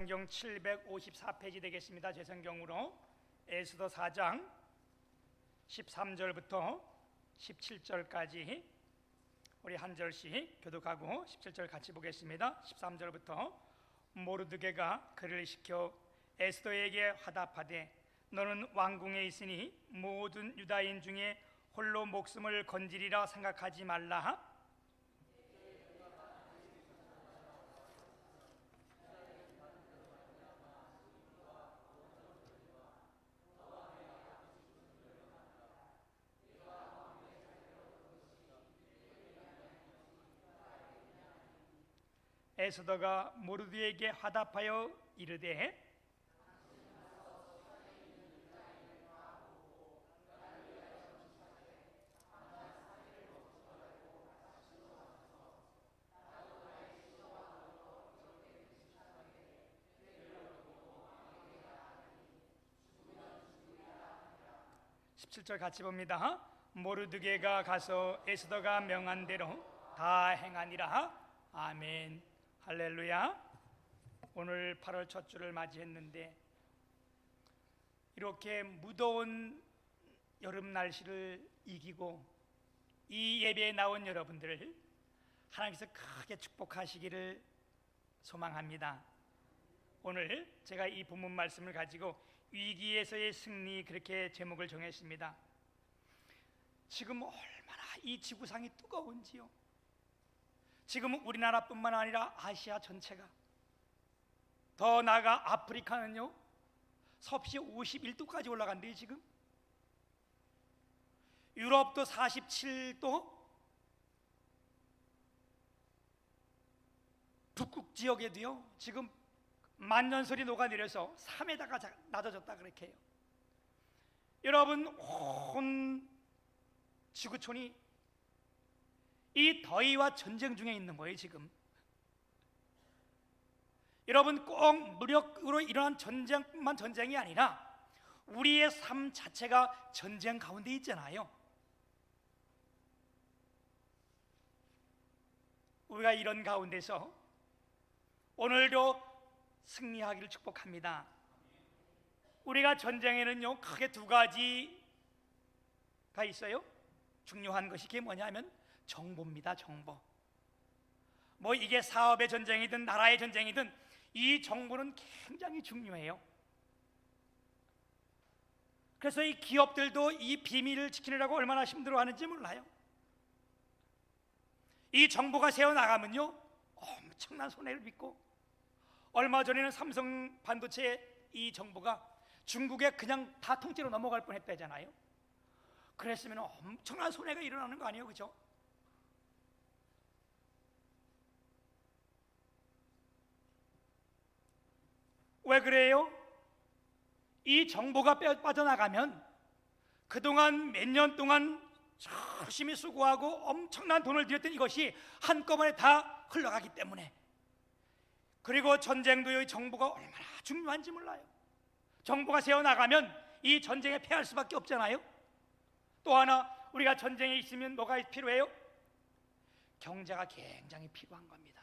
성경 754페이지 되겠습니다. 제 성경으로 에스더 4장 13절부터 17절까지 우리 한 절씩 교독하고 17절 같이 보겠습니다. 13절부터 모르드게가 그를 시켜 에스더에게 화답하되 너는 왕궁에 있으니 모든 유다인 중에 홀로 목숨을 건지리라 생각하지 말라. 에스더가 모르드게에게 화답하여 이르되 (17절) 같이 봅니다. 모르드게가 가서 에스더가 명한 대로 다 행하니라. 아멘. 할렐루야. 오늘 8월 첫 주를 맞이했는데 이렇게 무더운 여름 날씨를 이기고 이 예배에 나온 여러분들을 하나님께서 크게 축복하시기를 소망합니다. 오늘 제가 이 본문 말씀을 가지고 위기에서의 승리, 그렇게 제목을 정했습니다. 지금 얼마나 이 지구상이 뜨거운지요. 지금 우리나라뿐만 아니라 아시아 전체가, 더 나아가 아프리카는요 섭씨 51도까지 올라간대요. 지금 유럽도 47도, 북극 지역에도요 지금 만년설이 녹아내려서 3m가 낮아졌다 그렇게 해요. 여러분, 온 지구촌이 이 더위와 전쟁 중에 있는 거예요. 지금 여러분, 꼭 무력으로 일어난 전쟁만 전쟁이 아니라 우리의 삶 자체가 전쟁 가운데 있잖아요. 우리가 이런 가운데서 오늘도 승리하기를 축복합니다. 우리가 전쟁에는요 크게 두 가지가 있어요. 중요한 것이 그게 뭐냐면 정보입니다. 정보. 뭐 이게 사업의 전쟁이든 나라의 전쟁이든 이 정보는 굉장히 중요해요. 그래서 이 기업들도 이 비밀을 지키느라고 얼마나 힘들어하는지 몰라요. 이 정보가 새어나가면요 엄청난 손해를 빚고, 얼마 전에는 삼성 반도체 이 정보가 중국에 그냥 다 통째로 넘어갈 뻔했다잖아요. 그랬으면 엄청난 손해가 일어나는 거 아니에요, 그죠? 왜 그래요? 이 정보가 빠져나가면 그동안 몇 년 동안 열심히 수고하고 엄청난 돈을 들였던 이것이 한꺼번에 다 흘러가기 때문에. 그리고 전쟁도 이 정보가 얼마나 중요한지 몰라요. 정보가 새어나가면 이 전쟁에 패할 수밖에 없잖아요. 또 하나, 우리가 전쟁에 있으면 뭐가 필요해요? 경제가 굉장히 필요한 겁니다.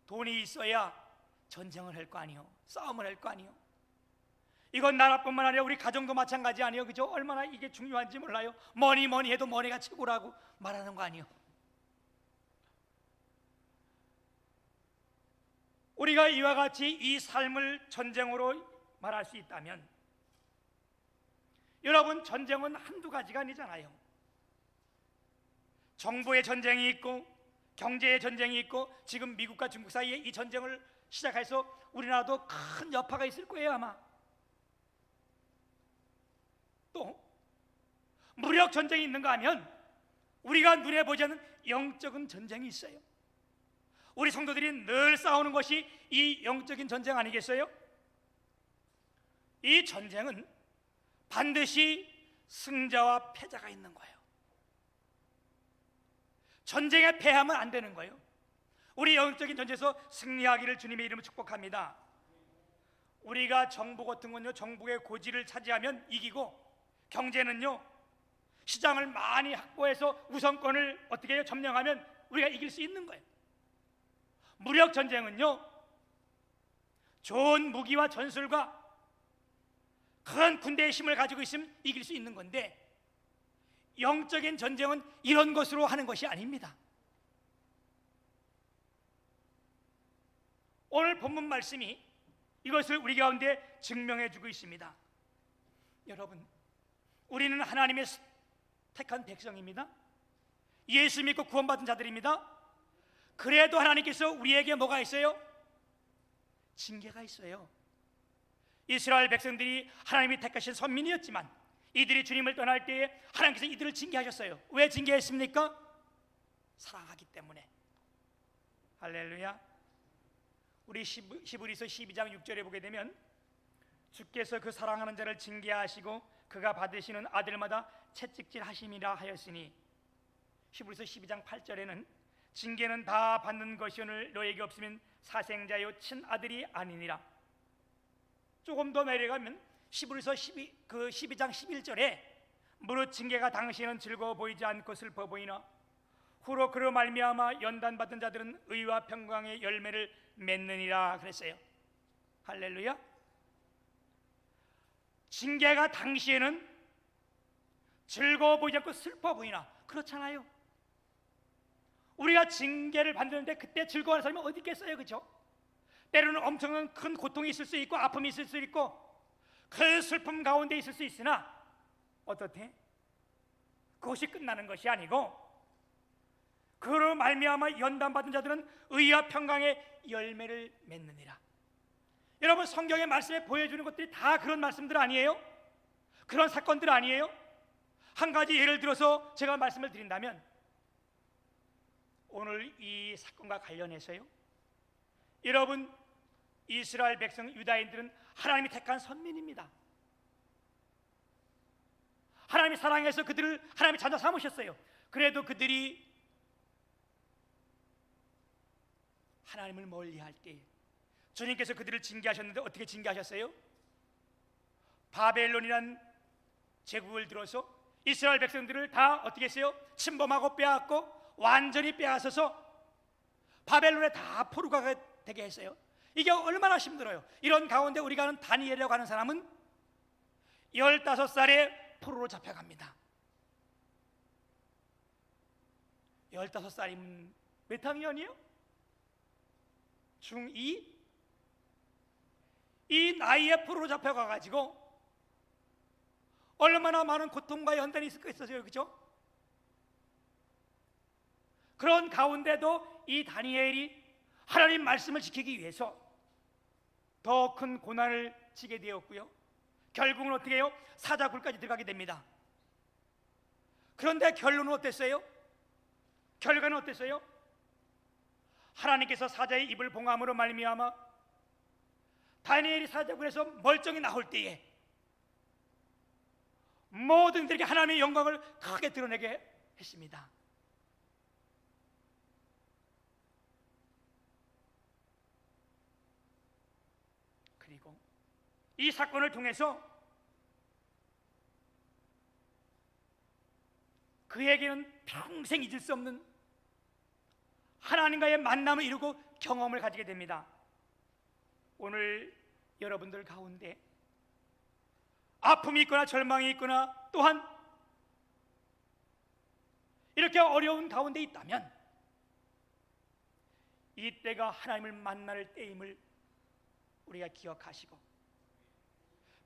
돈이 있어야 전쟁을 할 거 아니요, 싸움을 할 거 아니요. 이건 나라뿐만 아니라 우리 가정도 마찬가지 아니에요, 그죠? 얼마나 이게 중요한지 몰라요. 뭐니 해도 머니가 최고라고 말하는 거 아니요. 우리가 이와 같이 이 삶을 전쟁으로 말할 수 있다면, 여러분, 전쟁은 한두 가지가 아니잖아요. 정보의 전쟁이 있고 경제의 전쟁이 있고, 지금 미국과 중국 사이에 이 전쟁을 시작해서 우리나라도 큰 여파가 있을 거예요 아마. 또 무력 전쟁이 있는가 하면 우리가 눈에 보지 않는 영적인 전쟁이 있어요. 우리 성도들이 늘 싸우는 것이 이 영적인 전쟁 아니겠어요? 이 전쟁은 반드시 승자와 패자가 있는 거예요. 전쟁에 패하면 안 되는 거예요. 우리 영적인 전쟁에서 승리하기를 주님의 이름으로 축복합니다. 우리가 정보 같은 건요, 정보의 고지를 차지하면 이기고, 경제는요 시장을 많이 확보해서 우선권을 어떻게 해요? 점령하면 우리가 이길 수 있는 거예요. 무력 전쟁은요 좋은 무기와 전술과 큰 군대의 힘을 가지고 있으면 이길 수 있는 건데, 영적인 전쟁은 이런 것으로 하는 것이 아닙니다. 오늘 본문 말씀이 이것을 우리 가운데 증명해 주고 있습니다. 여러분, 우리는 하나님의 택한 백성입니다. 예수 믿고 구원받은 자들입니다. 그래도 하나님께서 우리에게 뭐가 있어요? 징계가 있어요. 이스라엘 백성들이 하나님이 택하신 선민이었지만 이들이 주님을 떠날 때에 하나님께서 이들을 징계하셨어요. 왜 징계했습니까? 사랑하기 때문에. 할렐루야. 우리 히브리서 12장 6절에 보게 되면, 주께서 그 사랑하는 자를 징계하시고 그가 받으시는 아들마다 채찍질 하심이라 하였으니, 히브리서 12장 8절에는 징계는 다 받는 것이오늘 너에게 없으면 사생자요 친아들이 아니니라. 조금 더 내려가면 히브리서 12장 11절에 무릇 징계가 당시에는 즐거워 보이지 않고 슬퍼 보이나 후로 그로 말미암아 연단받은 자들은 의와 평강의 열매를 맺느니라 그랬어요. 할렐루야. 징계가 당시에는 즐거워 보이지 않고 슬퍼 보이나, 그렇잖아요. 우리가 징계를 받는데 그때 즐거워하는 사람이 어디 있겠어요, 그렇죠? 때로는 엄청난 큰 고통이 있을 수 있고 아픔이 있을 수 있고 그 슬픔 가운데 있을 수 있으나, 어떻게? 그것이 끝나는 것이 아니고 그로 말미암아 연단받은 자들은 의와 평강의 열매를 맺느니라. 여러분, 성경의 말씀에 보여주는 것들이 다 그런 말씀들 아니에요? 그런 사건들 아니에요? 한 가지 예를 들어서 제가 말씀을 드린다면, 오늘 이 사건과 관련해서요, 여러분, 이스라엘 백성 유다인들은 하나님이 택한 선민입니다. 하나님이 사랑해서 그들을 하나님이 자녀 삼으셨어요. 그래도 그들이 하나님을 멀리할 때 주님께서 그들을 징계하셨는데 어떻게 징계하셨어요? 바벨론이란 제국을 들어서 이스라엘 백성들을 다 어떻게 했어요? 침범하고 빼앗고 완전히 빼앗아서 바벨론에 다 포로가 되게 했어요. 이게 얼마나 힘들어요. 이런 가운데 우리가 아는 다니엘이라고 하는 사람은 15살에 포로로 잡혀갑니다. 15살이면 몇 학년이요? 중2? 이 나이에 포로로 잡혀가가지고 얼마나 많은 고통과 연단이 있었겠어요, 그죠? 그런 가운데도 이 다니엘이 하나님 말씀을 지키기 위해서 더 큰 고난을 지게 되었고요, 결국은 어떻게 해요? 사자굴까지 들어가게 됩니다. 그런데 결론은 어땠어요? 결과는 어땠어요? 하나님께서 사자의 입을 봉함으로 말미암아 다니엘이 사자굴에서 멀쩡히 나올 때에 모든 이들에게 하나님의 영광을 크게 드러내게 했습니다. 그리고 이 사건을 통해서 그에게는 평생 잊을 수 없는 하나님과의 만남을 이루고 경험을 가지게 됩니다. 오늘 여러분들 가운데 아픔이 있거나 절망이 있거나 또한 이렇게 어려운 가운데 있다면 이때가 하나님을 만날 때임을 우리가 기억하시고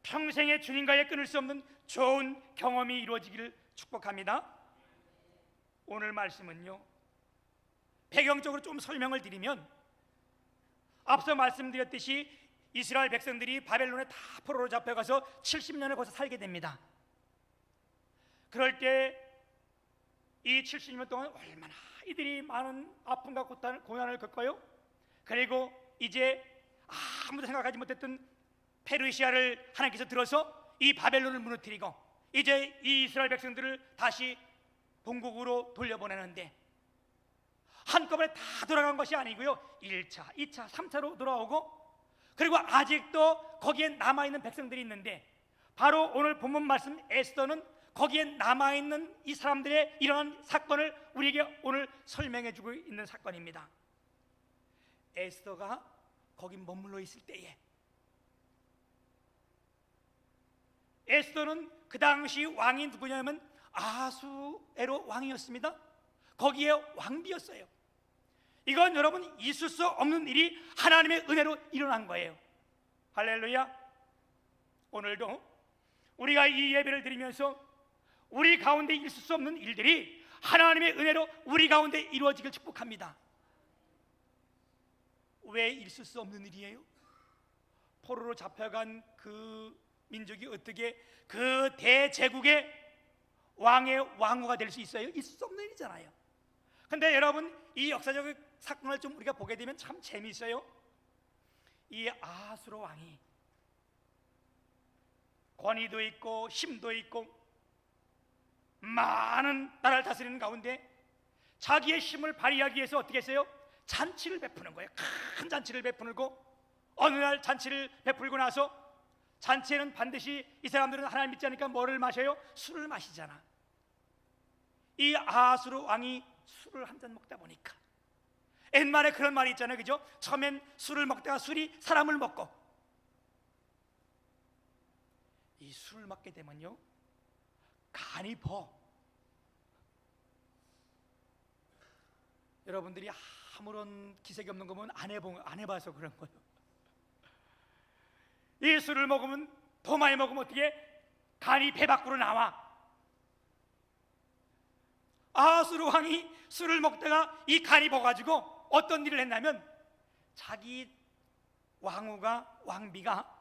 평생의 주님과의 끊을 수 없는 좋은 경험이 이루어지기를 축복합니다. 오늘 말씀은요, 배경적으로 좀 설명을 드리면, 앞서 말씀드렸듯이 이스라엘 백성들이 바벨론에 다 포로로 잡혀가서 70년을 벌써 살게 됩니다. 그럴 때 이 70년 동안 얼마나 이들이 많은 아픔과 고난을 겪어요. 그리고 이제 아무도 생각하지 못했던 페르시아를 하나님께서 들어서 이 바벨론을 무너뜨리고 이제 이 이스라엘 백성들을 다시 본국으로 돌려보내는데, 한꺼번에 다 돌아간 것이 아니고요, 1차, 2차, 3차로 돌아오고, 그리고 아직도 거기에 남아있는 백성들이 있는데, 바로 오늘 본문 말씀 에스더는 거기에 남아있는 이 사람들의 일어난 사건을 우리에게 오늘 설명해 주고 있는 사건입니다. 에스더가 거기 머물러 있을 때에 에스더는 그 당시 왕이 누구냐면 아수에로 왕이었습니다. 거기에 왕비였어요. 이건 여러분 있을 수 없는 일이 하나님의 은혜로 일어난 거예요. 할렐루야. 오늘도 우리가 이 예배를 드리면서 우리 가운데 있을 수 없는 일들이 하나님의 은혜로 우리 가운데 이루어지길 축복합니다. 왜 있을 수 없는 일이에요? 포로로 잡혀간 그 민족이 어떻게 그 대제국의 왕의 왕후가 될 수 있어요? 있을 수 없는 일이잖아요. 근데 여러분 이 역사적 사건을 좀 우리가 보게 되면 참 재미있어요. 이 아하수로 왕이 권위도 있고 힘도 있고 많은 나라를 다스리는 가운데 자기의 힘을 발휘하기 위해서 어떻게 했어요? 잔치를 베푸는 거예요. 큰 잔치를 베푸고 어느 날 잔치를 베풀고 나서 잔치에는 반드시 이 사람들은 하나님 믿지 않으니까 뭐를 마셔요? 술을 마시잖아. 이 아하수르 왕이 술을 한 잔 먹다 보니까 옛말에 그런 말이 있잖아요, 그죠? 처음엔 술을 먹다가 술이 사람을 먹고 이 술을 먹게 되면요 간이 버. 여러분들이 아무런 기색이 없는 거 보면 안 해봐서 그런 거예요. 이 술을 먹으면 더 많이 먹으면 어떻게 간이 배 밖으로 나와. 아하수르 왕이 술을 먹다가 이 간이 버가지고 어떤 일을 했냐면 자기 왕비가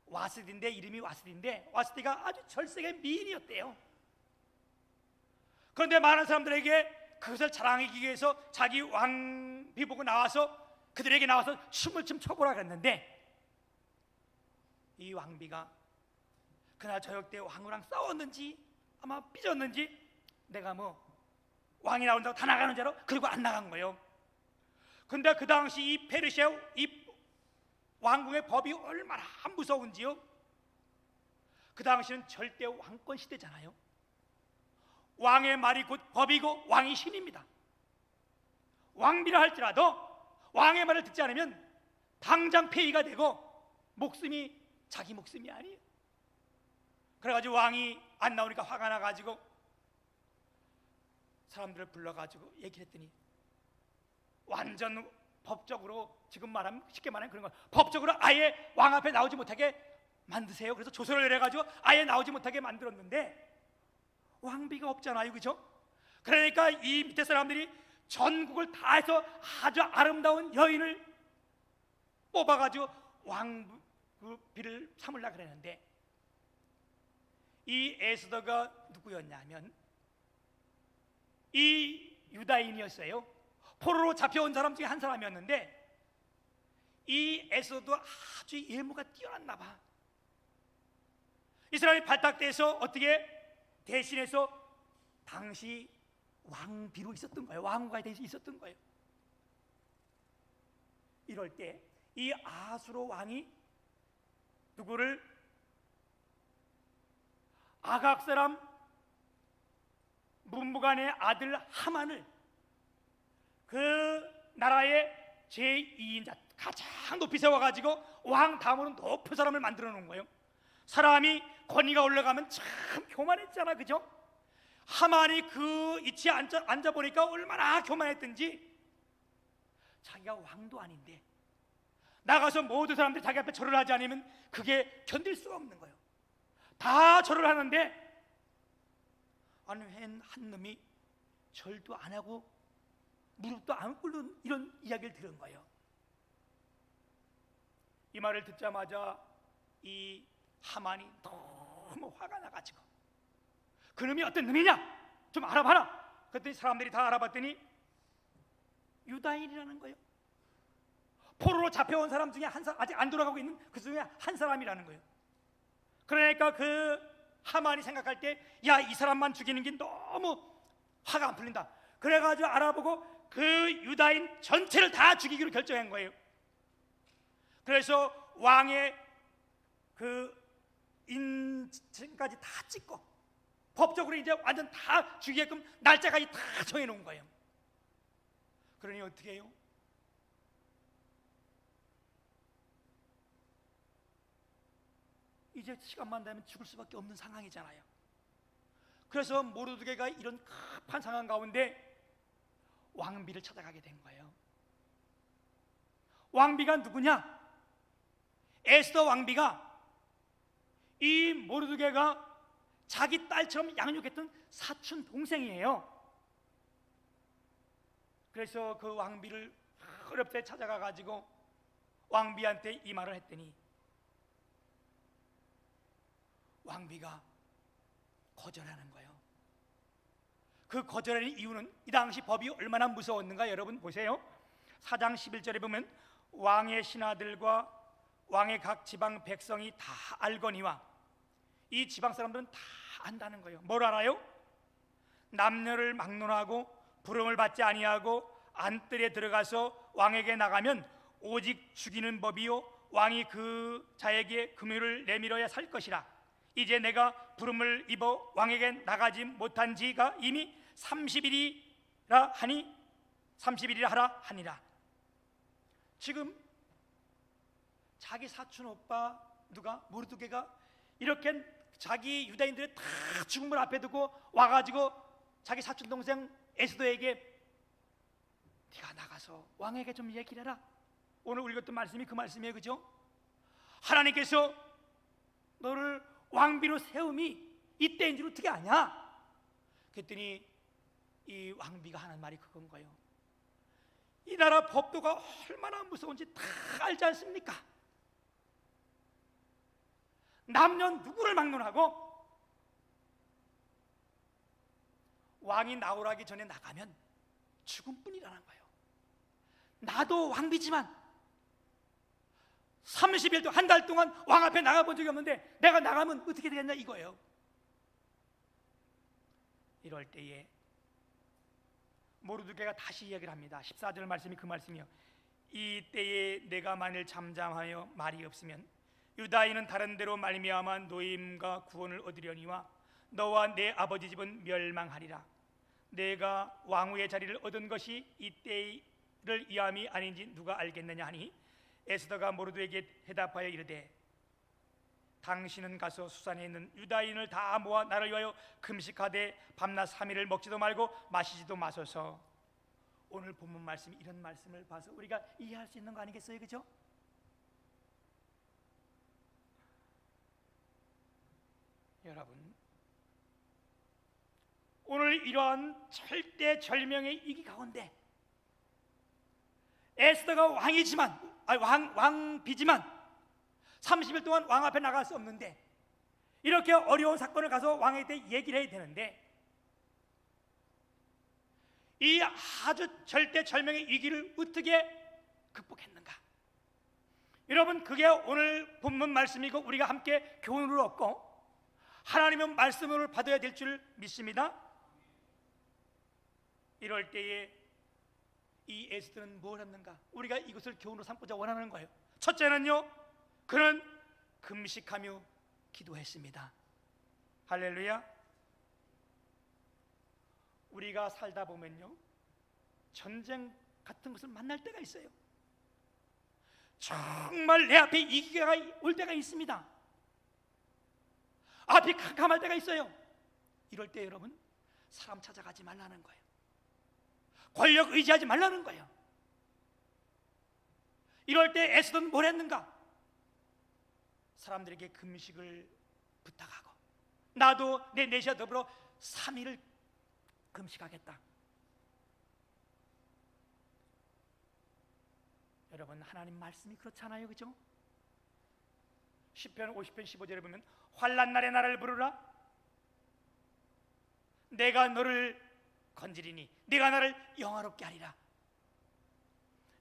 와스디인데 이름이 와스디인데 와스디가 아주 절세의 미인이었대요. 그런데 많은 사람들에게 그것을 자랑하기 위해서 자기 왕비 보고 나와서 그들에게 나와서 춤을 좀 춰보라 그랬는데 이 왕비가 그날 저녁 때 왕후랑 싸웠는지 아마 삐졌는지 내가 왕이 나온다고 다 나가는 줄 알아? 그리고 안 나간 거예요. 근데 그 당시 이 페르시아 이 왕궁의 법이 얼마나 무서운지요. 그 당시는 절대 왕권 시대잖아요. 왕의 말이 곧 법이고 왕이 신입니다. 왕비라 할지라도 왕의 말을 듣지 않으면 당장 폐위가 되고 목숨이 자기 목숨이 아니에요. 그래가지고 왕이 안 나오니까 화가 나가지고 사람들을 불러가지고 얘기를 했더니 완전 법적으로 지금 말하면 쉽게 말하면 그런 거예요. 법적으로 아예 왕 앞에 나오지 못하게 만드세요. 그래서 조서를 내가지고 아예 나오지 못하게 만들었는데 왕비가 없잖아요, 그죠? 그러니까 이 밑에 사람들이 전국을 다 해서 아주 아름다운 여인을 뽑아가지고 왕비를 삼으려고 그랬는데 이 에스더가 누구였냐면 이 유다인이었어요. 포로로 잡혀온 사람 중에 한 사람이었는데 이 에스더도 아주 예무가 뛰어났나 봐. 이 사람이 발탁돼서 어떻게 대신해서 당시 왕비로 있었던 거예요. 왕후가 돼서 있었던 거예요. 이럴 때 이 아하수로 왕이 누구를 아각 사람 문무간의 아들 하만을 그 나라의 제2인자 가장 높이 세워가지고 왕 다음으로 높은 사람을 만들어 놓은 거예요. 사람이 권위가 올라가면 참 교만했잖아, 그죠? 하만이 그 위치에 앉아보니까 얼마나 교만했든지 자기가 왕도 아닌데 나가서 모든 사람들이 자기 앞에 절을 하지 않으면 그게 견딜 수가 없는 거예요. 다 절을 하는데 아니 한 놈이 절도 안 하고 무릎도 안 꿇는 이런 이야기를 들은 거예요. 이 말을 듣자마자 이 하만이 너무 화가 나가지고 그 놈이 어떤 놈이냐 좀 알아봐라. 그랬더니 사람들이 다 알아봤더니 유다인이라는 거예요. 포로로 잡혀온 사람 중에 한 사람, 아직 안 돌아가고 있는 그 중에 한 사람이라는 거예요. 그러니까 그 하만이 생각할 때 야, 이 사람만 죽이는 게 너무 화가 안 풀린다. 그래가지고 알아보고 그 유다인 전체를 다 죽이기로 결정한 거예요. 그래서 왕의 그 인증까지 다 찍고 법적으로 이제 완전 다 죽이게끔 날짜까지 다 정해놓은 거예요. 그러니 어떻게 해요? 이제 시간만 되면 죽을 수밖에 없는 상황이잖아요. 그래서 모르드게가 이런 급한 상황 가운데 왕비를 찾아가게 된 거예요. 왕비가 누구냐? 에스더 왕비가 이 모르드게가 자기 딸처럼 양육했던 사촌 동생이에요. 그래서 그 왕비를 어렵게 찾아가 가지고 왕비한테 이 말을 했더니 왕비가 거절하는 거예요. 그 거절하는 이유는 이 당시 법이 얼마나 무서웠는가 여러분 보세요. 4장 11절에 보면 왕의 신하들과 왕의 각 지방 백성이 다 알거니와, 이 지방 사람들은 다 안다는 거예요. 뭘 알아요? 남녀를 막론하고 부름을 받지 아니하고 안뜰에 들어가서 왕에게 나가면 오직 죽이는 법이요 왕이 그 자에게 금유를 내밀어야 살 것이라. 이제 내가 부름을 입어 왕에게 나가지 못한 지가 이미 30일이라 하니 30일이라 하라 하니라. 지금 자기 사촌 오빠 누가 모르드게가 이렇게 자기 유다인들의 다 죽음을 앞에 두고 와가지고 자기 사촌 동생 에스더에게 네가 나가서 왕에게 좀 얘기를 해라. 오늘 우리 읽었던 말씀이 그 말씀이에요, 그죠? 하나님께서 너를 왕비로 세움이 이때인 줄 어떻게 아냐? 그랬더니 이 왕비가 하는 말이 그건 거예요. 이 나라 법도가 얼마나 무서운지 다 알지 않습니까? 남녀 누구를 막론하고 왕이 나오라기 전에 나가면 죽음뿐이라는 거예요. 나도 왕비지만 30일도 한 달 동안 왕 앞에 나가본 적이 없는데 내가 나가면 어떻게 되겠냐 이거예요. 이럴 때에 모르드게가 다시 이야기를 합니다. 14절 말씀이 그 말씀이요. 이 때에 내가 만일 잠잠하여 말이 없으면 유다인은 다른 데로 말미암아 노임과 구원을 얻으려니와 너와 내 아버지 집은 멸망하리라. 내가 왕후의 자리를 얻은 것이 이 때를 이함이 아닌지 누가 알겠느냐 하니 에스더가 모르드에게 대답하여 이르되 당신은 가서 수산에 있는 유다인을 다 모아 나를 위하여 금식하되 밤낮 3일을 먹지도 말고 마시지도 마소서. 오늘 본문 말씀 이런 말씀을 봐서 우리가 이해할 수 있는 거 아니겠어요, 그죠? 여러분, 오늘 이러한 절대절명의 위기 가운데 에스더가 왕비지만 30일 동안 왕 앞에 나갈 수 없는데 이렇게 어려운 사건을 가서 왕에게 얘기를 해야 되는데 이 아주 절대절명의 위기를 어떻게 극복했는가? 여러분, 그게 오늘 본문 말씀이고 우리가 함께 교훈을 얻고 하나님의 말씀을 받아야 될 줄 믿습니다. 이럴 때에 이 에스더는 뭘 했는가? 우리가 이것을 교훈으로 삼고자 원하는 거예요. 첫째는요, 그는 금식하며 기도했습니다. 할렐루야. 우리가 살다 보면요, 전쟁 같은 것을 만날 때가 있어요. 정말 내 앞에 위기가 올 때가 있습니다. 앞이 캄캄할 때가 있어요. 이럴 때 여러분, 사람 찾아가지 말라는 거예요. 권력 의지하지 말라는 거예요. 이럴 때 에스더는 뭘 했는가? 사람들에게 금식을 부탁하고 나도 내 내시와 더불어 3일을 금식하겠다. 여러분, 하나님 말씀이 그렇잖아요, 그죠? 시편 50편 15절에 보면 환난 날에 나를 부르라. 내가 너를 건지리니 네가 나를 영화롭게 하리라.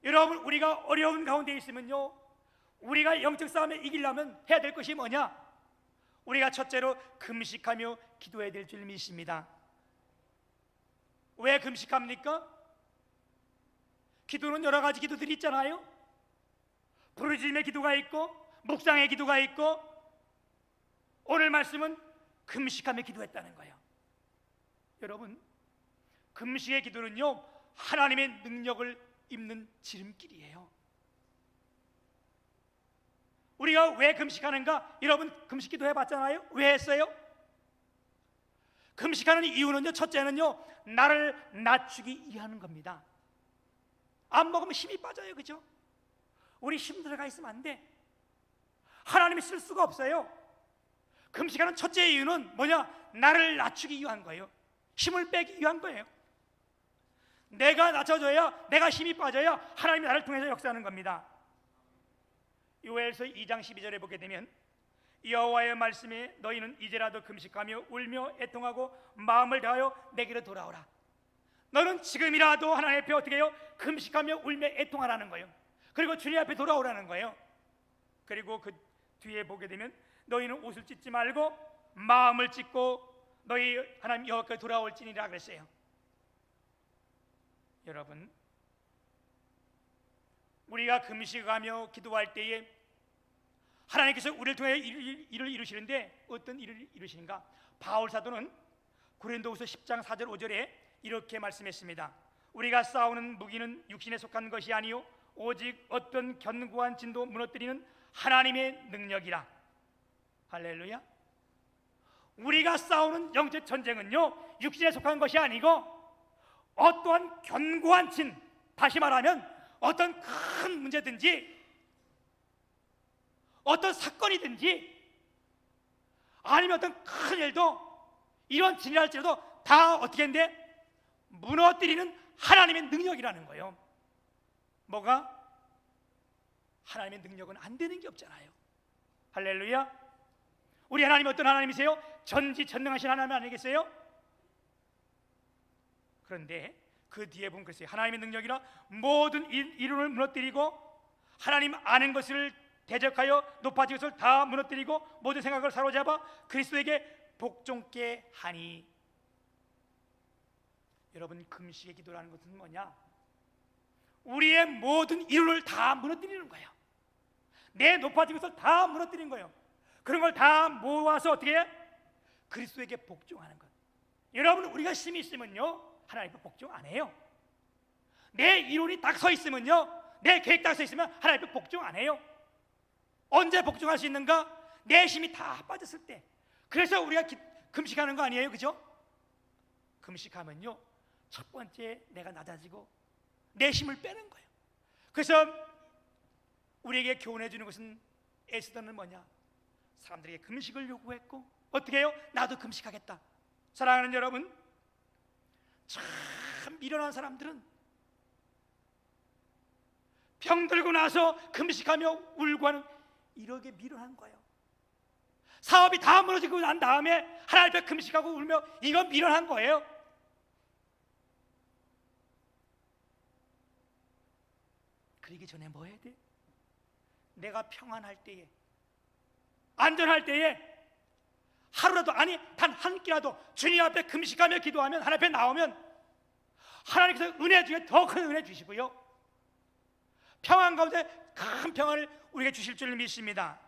여러분, 우리가 어려운 가운데 있으면요, 우리가 영적 싸움에 이기려면 해야 될 것이 뭐냐? 우리가 첫째로 금식하며 기도해야 될 줄 믿습니다. 왜 금식합니까? 기도는 여러 가지 기도들이 있잖아요. 부르짖음의 기도가 있고 묵상의 기도가 있고, 오늘 말씀은 금식하며 기도했다는 거예요. 여러분, 금식의 기도는요, 하나님의 능력을 입는 지름길이에요. 우리가 왜 금식하는가? 여러분 금식기도 해봤잖아요. 왜 했어요? 금식하는 이유는요, 첫째는요, 나를 낮추기 위한 겁니다. 안 먹으면 힘이 빠져요, 그죠? 우리 힘 들어가 있으면 안 돼. 하나님이 쓸 수가 없어요. 금식하는 첫째 이유는 뭐냐? 나를 낮추기 위한 거예요. 힘을 빼기 위한 거예요. 내가 낮춰져야, 내가 힘이 빠져야 하나님이 나를 통해서 역사하는 겁니다. 요엘서 2장 12절에 보게 되면 여호와의 말씀에 너희는 이제라도 금식하며 울며 애통하고 마음을 다하여 내게로 돌아오라. 너는 지금이라도 하나님 앞에 어떻게 해요? 금식하며 울며 애통하라는 거예요. 그리고 주님 앞에 돌아오라는 거예요. 그리고 그 뒤에 보게 되면 너희는 옷을 찢지 말고 마음을 찢고 너희 하나님 여호와께 돌아올지니라 그랬어요. 여러분, 우리가 금식하며 기도할 때에 하나님께서 우리를 통해 일을 이루시는데 어떤 일을 이루시는가? 바울 사도는 고린도후서 10장 4절 5절에 이렇게 말씀했습니다. 우리가 싸우는 무기는 육신에 속한 것이 아니요 오직 어떤 견고한 진도 무너뜨리는 하나님의 능력이라. 할렐루야. 우리가 싸우는 영적 전쟁은요, 육신에 속한 것이 아니고 어떠한 견고한 진, 다시 말하면 어떤 큰 문제든지 어떤 사건이든지 아니면 어떤 큰 일도 이런 진이랄지라도 다 어떻게 했는데 무너뜨리는 하나님의 능력이라는 거예요. 뭐가? 하나님의 능력은 안 되는 게 없잖아요. 할렐루야. 우리 하나님 어떤 하나님이세요? 전지전능하신 하나님 아니겠어요? 그런데 그 뒤에 보면 그랬어요. 하나님의 능력이라 모든 이론을 무너뜨리고 하나님 아는 것을 대적하여 높아진 것을 다 무너뜨리고 모든 생각을 사로잡아 그리스도에게 복종케 하니. 여러분, 금식의 기도라는 것은 뭐냐? 우리의 모든 이론을 다 무너뜨리는 거예요. 내 높아진 것을 다 무너뜨리는 거예요. 그런 걸 다 모아서 어떻게 해? 그리스도에게 복종하는 것. 여러분, 우리가 힘이 있으면요 하나님께 복종 안 해요. 내 이론이 딱 서 있으면요, 내 계획 딱 서 있으면 하나님께 복종 안 해요. 언제 복종할 수 있는가? 내 힘이 다 빠졌을 때. 그래서 우리가 금식하는 거 아니에요, 그죠? 금식하면요 첫 번째 내가 낮아지고 내 힘을 빼는 거예요. 그래서 우리에게 교훈해 주는 것은, 에스더는 뭐냐? 사람들에게 금식을 요구했고 어떻게 해요? 나도 금식하겠다. 사랑하는 여러분, 참 미련한 사람들은 병들고 나서 금식하며 울고 하는, 이렇게 미련한 거예요. 사업이 다 무너지고 난 다음에 하나님 앞에 금식하고 울며, 이건 미련한 거예요. 그러기 전에 뭐 해야 돼? 내가 평안할 때에, 안전할 때에 하루라도, 아니 단 한 끼라도 주님 앞에 금식하며 기도하면, 하나님 앞에 나오면 하나님께서 은혜 중에 더 큰 은혜 주시고요, 평안 가운데 큰 평안을 우리에게 주실 줄 믿습니다.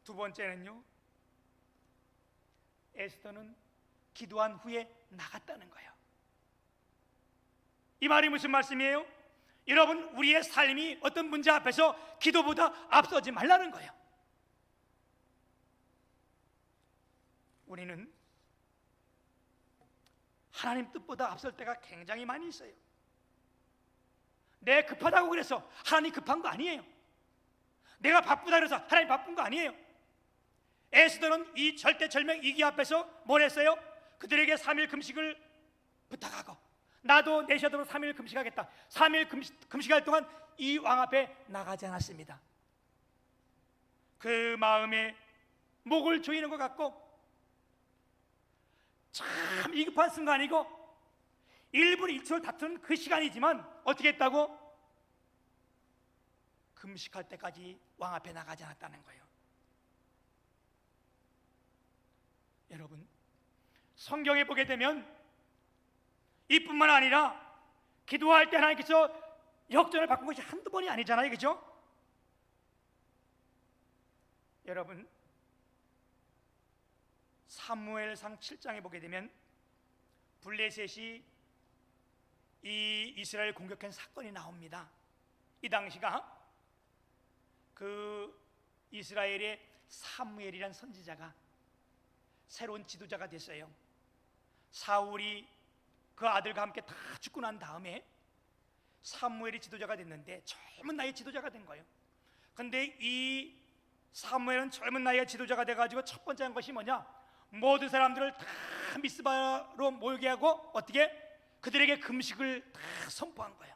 두 번째는요, 에스더는 기도한 후에 나갔다는 거예요. 이 말이 무슨 말씀이에요? 여러분, 우리의 삶이 어떤 문제 앞에서 기도보다 앞서지 말라는 거예요. 우리는 하나님 뜻보다 앞설 때가 굉장히 많이 있어요. 내 급하다고 그래서 하나님 급한 거 아니에요. 내가 바쁘다 그래서 하나님 바쁜 거 아니에요. 에스더는 이 절대절명 위기 앞에서 뭘 했어요? 그들에게 3일 금식을 부탁하고, 나도 내셔도 3일 금식하겠다. 3일 금식할 동안 이 왕 앞에 나가지 않았습니다. 그 마음에 목을 조이는 것 같고, 참 위급한 순간이고 1분 1초를 다투는 그 시간이지만 어떻게 했다고? 금식할 때까지 왕 앞에 나가지 않았다는 거예요. 여러분, 성경에 보게 되면 이뿐만 아니라 기도할 때 하나님께서 역전을 바꾼 것이 한두 번이 아니잖아요, 그죠? 여러분, 사무엘상 7장에 보게 되면 블레셋이 이 이스라엘 공격한 사건이 나옵니다. 이 당시가 그 이스라엘의 사무엘이란 선지자가 새로운 지도자가 됐어요. 사울이 그 아들과 함께 다 죽고 난 다음에 사무엘이 지도자가 됐는데 젊은 나이에 지도자가 된 거예요. 근데 이 사무엘은 젊은 나이에 지도자가 돼가지고 첫 번째 한 것이 뭐냐? 모든 사람들을 다 미스바로 모이게 하고 어떻게? 그들에게 금식을 다 선포한 거예요.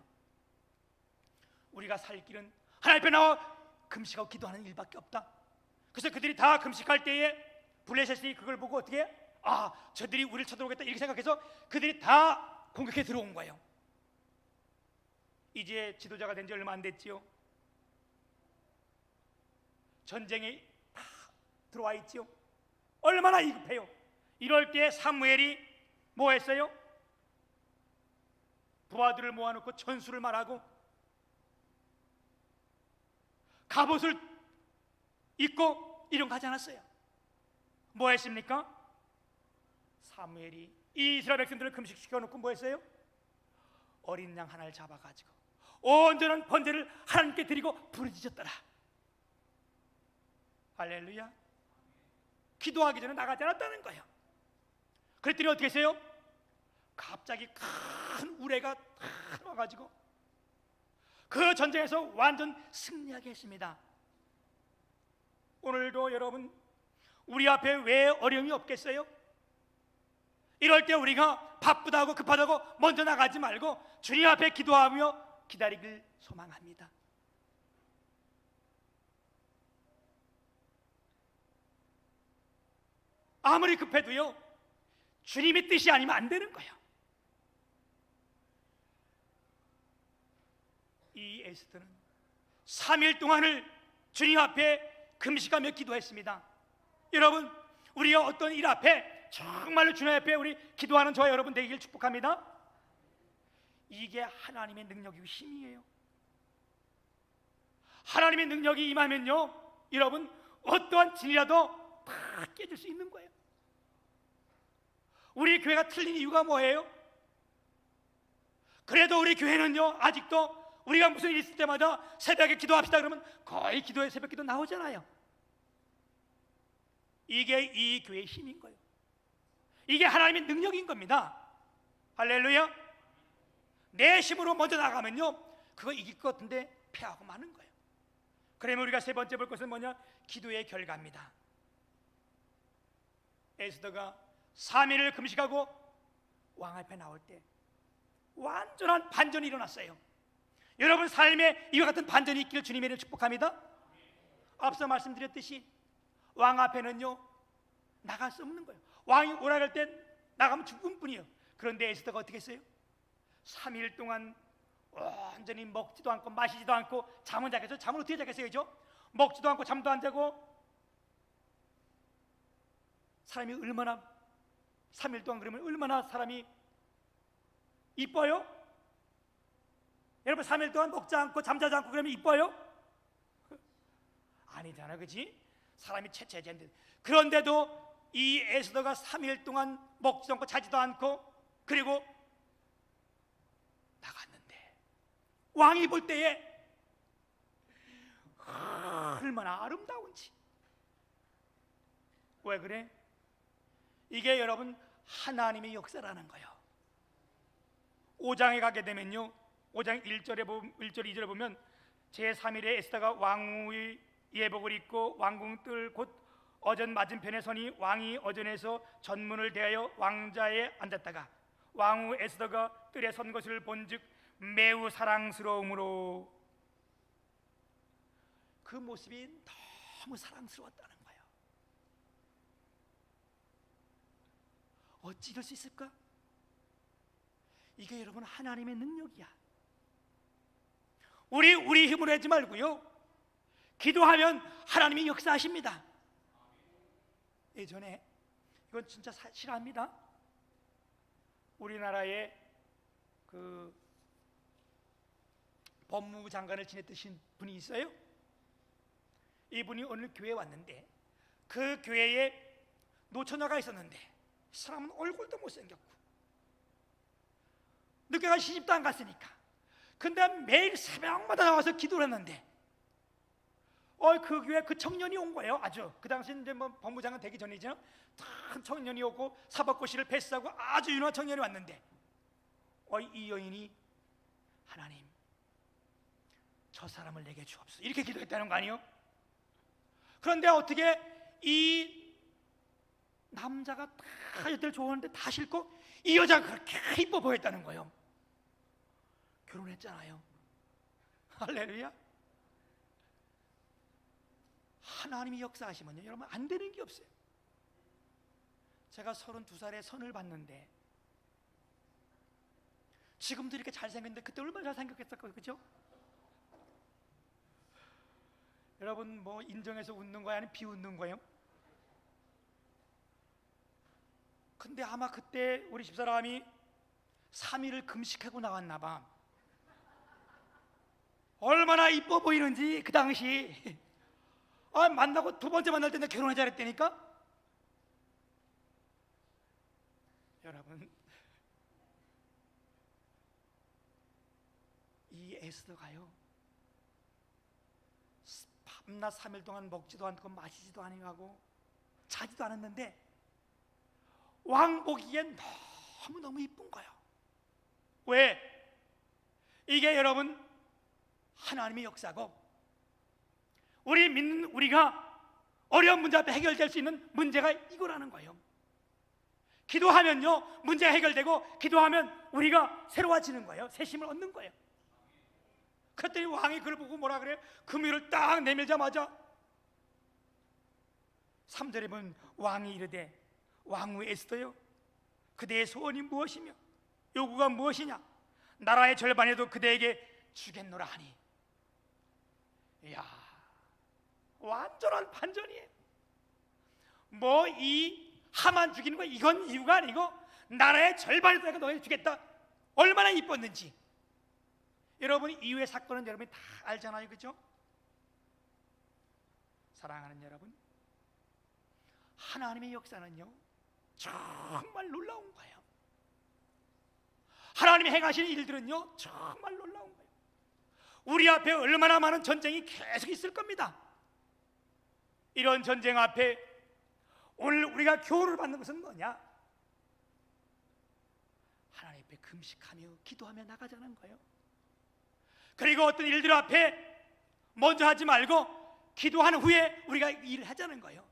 우리가 살 길은 하나님 앞에 나와 금식하고 기도하는 일밖에 없다. 그래서 그들이 다 금식할 때에 블레셋이 그걸 보고 어떻게? 저들이 우리를 쳐들어오겠다 이렇게 생각해서 그들이 다 공격해 들어온 거예요. 이제 지도자가 된 지 얼마 안 됐지요. 전쟁이 다 들어와 있지요. 얼마나 위급해요. 이럴 때 사무엘이 뭐 했어요? 부하들을 모아놓고 전술을 말하고 갑옷을 입고 이런 거 하지 않았어요. 뭐 했습니까? 사무엘이 이 이스라엘 백성들을 금식시켜 놓고 뭐 했어요? 어린 양 하나를 잡아가지고 온전한 번제를 하나님께 드리고 부르짖었더라. 할렐루야. 기도하기 전에 나가지 않았다는 거예요. 그랬더니 어떻게 했어요? 갑자기 큰 우레가 탁 와가지고 그 전쟁에서 완전 승리하게 했습니다. 오늘도 여러분 우리 앞에 왜 어려움이 없겠어요? 이럴 때 우리가 바쁘다고 급하다고 먼저 나가지 말고 주님 앞에 기도하며 기다리길 소망합니다. 아무리 급해도요 주님의 뜻이 아니면 안 되는 거예요. 이 에스더는 3일 동안을 주님 앞에 금식하며 기도했습니다. 여러분 우리가 어떤 일 앞에 정말로 주님 앞에 우리 기도하는 저와 여러분 되기를 축복합니다. 이게 하나님의 능력이고 힘이에요. 하나님의 능력이 임하면요 여러분 어떠한 진이라도 다 깨질 수 있는 거예요. 우리 교회가 틀린 이유가 뭐예요? 그래도 우리 교회는요 아직도 우리가 무슨 일 있을 때마다 새벽에 기도합시다 그러면 거의 기도에 새벽 기도 나오잖아요. 이게 이 교회의 힘인 거예요. 이게 하나님의 능력인 겁니다. 할렐루야. 내 힘으로 먼저 나가면요 그거 이길 것 같은데 패하고 마는 거예요. 그러면 우리가 세 번째 볼 것은 뭐냐? 기도의 결과입니다. 에스더가 3일을 금식하고 왕 앞에 나올 때 완전한 반전이 일어났어요. 여러분 삶에 이와 같은 반전이 있기를 주님의 이름으로 축복합니다. 앞서 말씀드렸듯이 왕 앞에는요 나갈 수 없는 거예요. 왕이 오라 할 때 나가면 죽을 뿐이에요. 그런데 에스더가 어떻게 했어요? 3일 동안 완전히 먹지도 않고 마시지도 않고 잠은 자겠어요? 잠은 어떻게 자겠어요? 먹지도 않고 잠도 안 자고 사람이 얼마나 3일 동안 그러면 얼마나 사람이 이뻐요? 여러분 3일 동안 먹지 않고 잠자지 않고 그러면 이뻐요? 아니잖아, 그렇지? 사람이 채채해지는데 그런데도 이 에스더가 3일 동안 먹지도 않고 자지도 않고 그리고 나갔는데 왕이 볼 때에 얼마나 아름다운지. 왜 그래? 이게 여러분 하나님의 역사라는 거예요. 5장에 가게 되면요 5장 1절에 2절에 보면 제3일에 에스더가 왕후의 예복을 입고 왕궁뜰 곧 어전 맞은편에 서니 왕이 어전에서 전문을 대하여 왕자에 앉았다가 왕후 에스더가 뜰에 선 것을 본즉 매우 사랑스러움으로 그 모습이 너무 사랑스러웠다는 거예요. 어찌 이럴 수 있을까? 이게 여러분 하나님의 능력이야. 우리 힘으로 하지 말고요 기도하면 하나님이 역사하십니다. 예전에 이건 진짜 실화입니다. 우리나라에 그 법무부 장관을 지냈던 분이 있어요. 이분이 오늘 교회에 왔는데 그 교회에 노처녀가 있었는데 사람은 얼굴도 못생겼고 늦게까지 시집도 안 갔으니까 근데 매일 새벽마다 나와서 기도를 했는데 그 교회 그 청년이 온 거예요. 아주 그 당시 이제 뭐 법무장관 되기 전이죠. 큰 청년이 오고 사법고시를 패스하고 아주 유능한 청년이 왔는데 이 여인이 하나님 저 사람을 내게 주옵소서 이렇게 기도했다는 거 아니에요? 그런데 어떻게 이 남자가 다 여태를 좋아하는데 다 싫고 이 여자가 그렇게 이뻐 보였다는 거예요. 결혼했잖아요. 할렐루야. 하나님이 역사하시면요 여러분 안 되는 게 없어요. 제가 32살에 선을 봤는데 지금도 이렇게 잘생겼는데 그때 얼마나 잘생겼겠어요, 그죠? 여러분 뭐 인정해서 웃는 거야 아니면 비웃는 거예요? 근데 아마 그때 우리 집사람이 3일을 금식하고 나왔나 봐. 얼마나 이뻐 보이는지 그 당시 만나고 두 번째 만날 때는 결혼하자 그랬다니까. 여러분 이 에스더가요 밤낮 3일 동안 먹지도 않고 마시지도 아니하고 자지도 않았는데 왕 보기엔 너무너무 이쁜 거예요. 왜? 이게 여러분 하나님의 역사고 우리 믿는 우리가 어려운 문제 앞에 해결될 수 있는 문제가 이거라는 거예요. 기도하면요 문제가 해결되고 기도하면 우리가 새로워지는 거예요. 새 힘을 얻는 거예요. 그랬더니 왕이 그걸 보고 뭐라 그래요? 금유를 딱 내밀자마자 3절에 보면 왕이 이르되 왕후 에스더요 그대의 소원이 무엇이며 요구가 무엇이냐 나라의 절반에도 그대에게 주겠노라 하니. 이야 완전한 반전이에요. 뭐 이 하만 죽이는 거 이건 이유가 아니고 나라의 절반에도 내가 너에게 주겠다. 얼마나 이뻤는지. 여러분 이후의 사건은 여러분이 다 알잖아요, 그죠? 사랑하는 여러분, 하나님의 역사는요 정말 놀라운 거예요. 하나님이 행하시는 일들은요 정말 놀라운 거예요. 우리 앞에 얼마나 많은 전쟁이 계속 있을 겁니다. 이런 전쟁 앞에 오늘 우리가 교훈을 받는 것은 뭐냐? 하나님 앞에 금식하며 기도하며 나가자는 거예요. 그리고 어떤 일들 앞에 먼저 하지 말고 기도한 후에 우리가 일을 하자는 거예요.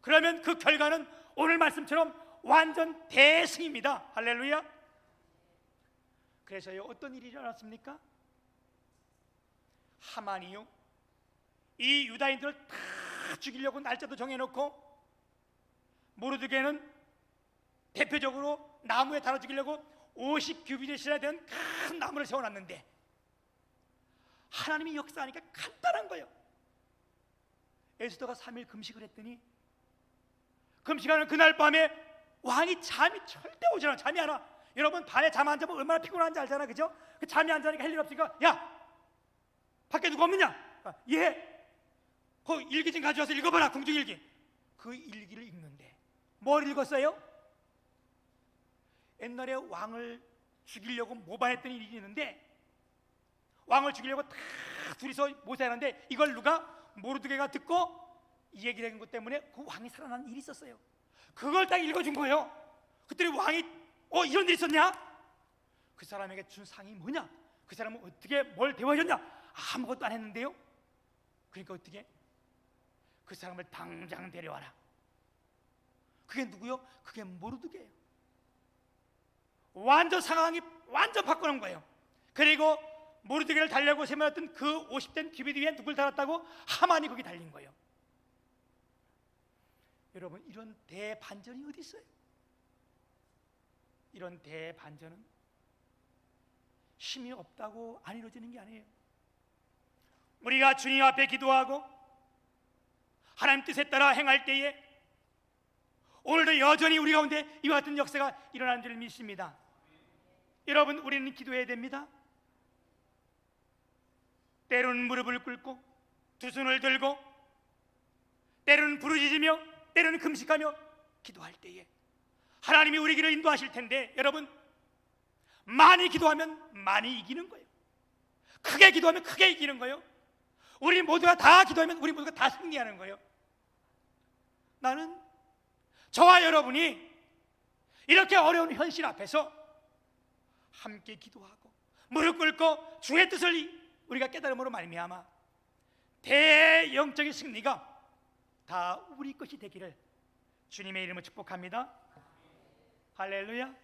그러면 그 결과는 오늘 말씀처럼 완전 대승입니다. 할렐루야. 그래서요 어떤 일이 일어났습니까? 하만이요 이 유다인들을 다 죽이려고 날짜도 정해놓고 모르드게는 대표적으로 나무에 달아 죽이려고 50규빗이나 되는 큰 나무를 세워놨는데 하나님이 역사하니까 간단한 거예요. 에스더가 3일 금식을 했더니 금식하는 그날 밤에 왕이 잠이 절대 오지 않아. 잠이 안 와. 여러분 밤에 잠 안 자면 얼마나 피곤한지 알잖아, 그죠? 그 잠이 안 자니까 할 일 없으니까 야 밖에 누가 없느냐? 예. 그 일기 좀 가져와서 읽어봐라. 궁중일기. 그 일기를 읽는데 뭘 읽었어요? 옛날에 왕을 죽이려고 모반했던 일이 있는데 왕을 죽이려고 다 둘이서 모색하는데 이걸 누가 모르드게가 듣고 이 얘기를 한 것 때문에 그 왕이 살아난 일이 있었어요. 그걸 딱 읽어준 거예요. 그랬더니 왕이 이런 일이 있었냐? 그 사람에게 준 상이 뭐냐? 그 사람은 어떻게 뭘 대화해줬냐? 아무것도 안 했는데요. 그러니까 어떻게? 그 사람을 당장 데려와라. 그게 누구요? 그게 모르드게예요. 완전 상황이 완전 바꾸는 거예요. 그리고 모르드게를 달려고 세워놨던 그 50된 규빗 위에 누굴 달았다고? 하만이 거기 달린 거예요. 여러분 이런 대반전이 어디 있어요? 이런 대반전은 힘이 없다고 안 이루어지는 게 아니에요. 우리가 주님 앞에 기도하고 하나님 뜻에 따라 행할 때에 오늘도 여전히 우리 가운데 이와 같은 역사가 일어나는 줄 믿습니다. 여러분 우리는 기도해야 됩니다. 때로는 무릎을 꿇고 두 손을 들고 때로는 부르짖으며 때로는 금식하며 기도할 때에 하나님이 우리 길을 인도하실 텐데 여러분 많이 기도하면 많이 이기는 거예요. 크게 기도하면 크게 이기는 거예요. 우리 모두가 다 기도하면 우리 모두가 다 승리하는 거예요. 나는 저와 여러분이 이렇게 어려운 현실 앞에서 함께 기도하고 무릎 꿇고 주의 뜻을 우리가 깨달음으로 말미암아 대영적인 승리가 다 우리 것이 되기를 주님의 이름으로 축복합니다. 할렐루야.